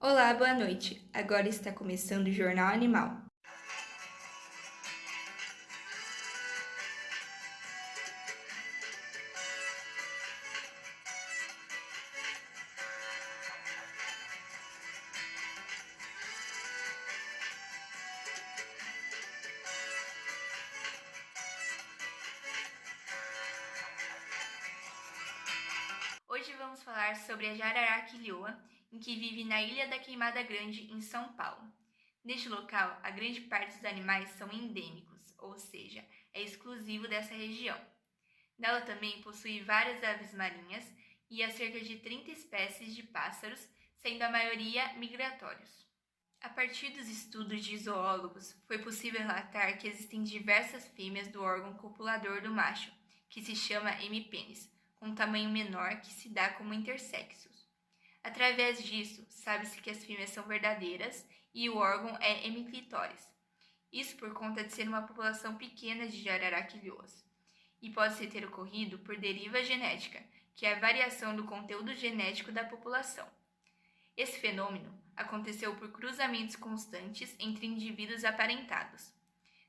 Olá, boa noite. Agora está começando o Jornal Animal. Hoje vamos falar sobre a jararaca-ilhoa, em que vive na Ilha da Queimada Grande, em São Paulo. Neste local, a grande parte dos animais são endêmicos, ou seja, é exclusivo dessa região. Nela também possui várias aves marinhas e há cerca de 30 espécies de pássaros, sendo a maioria migratórios. A partir dos estudos de zoólogos, foi possível relatar que existem diversas fêmeas do órgão copulador do macho, que se chama hemipênis, com um tamanho menor que se dá como intersexos. Através disso, sabe-se que as fêmeas são verdadeiras e o órgão é hemiclítoris. Isso por conta de ser uma população pequena de jararaquilhoas. E pode ter ocorrido por deriva genética, que é a variação do conteúdo genético da população. Esse fenômeno aconteceu por cruzamentos constantes entre indivíduos aparentados.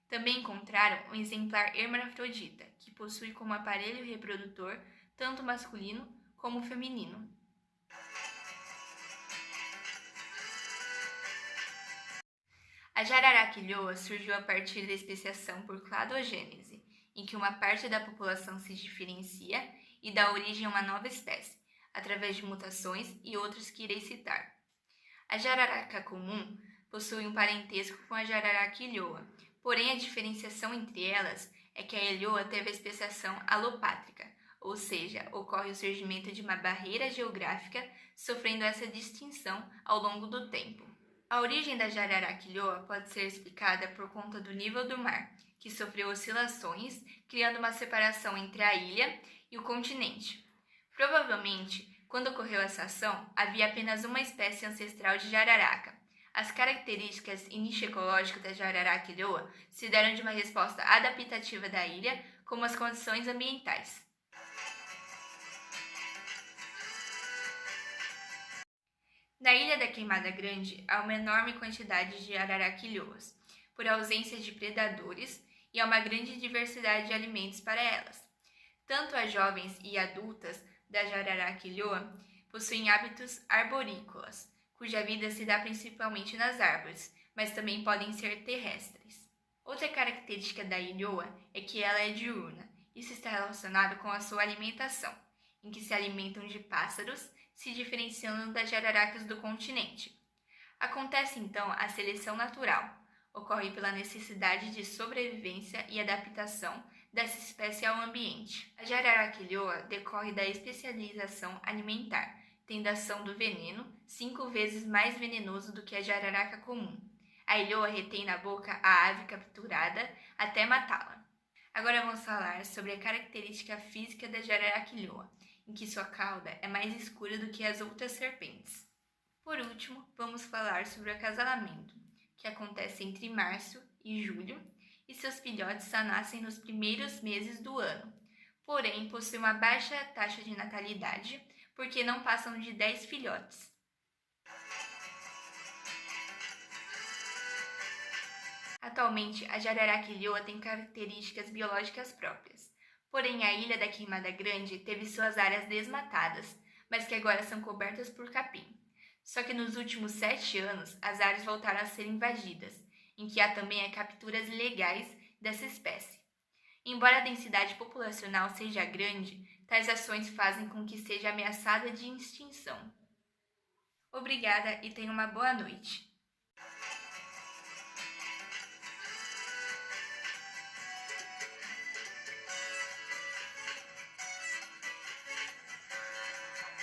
Também encontraram um exemplar hermafrodita, que possui como aparelho reprodutor tanto masculino como feminino. A jararaquilhoa surgiu a partir da especiação por cladogênese, em que uma parte da população se diferencia e dá origem a uma nova espécie, através de mutações e outras que irei citar. A jararaca comum possui um parentesco com a jararaca-ilhoa, porém a diferenciação entre elas é que a ilhoa teve a especiação alopátrica, ou seja, ocorre o surgimento de uma barreira geográfica, sofrendo essa distinção ao longo do tempo. A origem da jararaca-ilhoa pode ser explicada por conta do nível do mar, que sofreu oscilações, criando uma separação entre a ilha e o continente. Provavelmente, quando ocorreu essa ação, havia apenas uma espécie ancestral de jararaca. As características e nicho ecológico da jararaca-ilhoa se deram de uma resposta adaptativa da ilha, como as condições ambientais. Na Ilha da Queimada Grande, há uma enorme quantidade de jararaquilhoas, por ausência de predadores, e há uma grande diversidade de alimentos para elas. Tanto as jovens e adultas da jararaquilhoa possuem hábitos arborícolas, cuja vida se dá principalmente nas árvores, mas também podem ser terrestres. Outra característica da ilhoa é que ela é diurna. Isso está relacionado com a sua alimentação, em que se alimentam de pássaros, se diferenciando das jararacas do continente. Acontece então a seleção natural. Ocorre pela necessidade de sobrevivência e adaptação dessa espécie ao ambiente. A jararaquilhoa decorre da especialização alimentar, tendo a ação do veneno 5 vezes mais venenoso do que a jararaca comum. A ilhoa retém na boca a ave capturada até matá-la. Agora vamos falar sobre a característica física da jararaquilhoa, em que sua cauda é mais escura do que as outras serpentes. Por último, vamos falar sobre o acasalamento, que acontece entre março e julho, e seus filhotes só nascem nos primeiros meses do ano. Porém, possui uma baixa taxa de natalidade, porque não passam de 10 filhotes. Atualmente, a jararaquilhoa tem características biológicas próprias. Porém, a Ilha da Queimada Grande teve suas áreas desmatadas, mas que agora são cobertas por capim. Só que nos últimos 7 anos, as áreas voltaram a ser invadidas, em que há também capturas ilegais dessa espécie. Embora a densidade populacional seja grande, tais ações fazem com que seja ameaçada de extinção. Obrigada e tenha uma boa noite.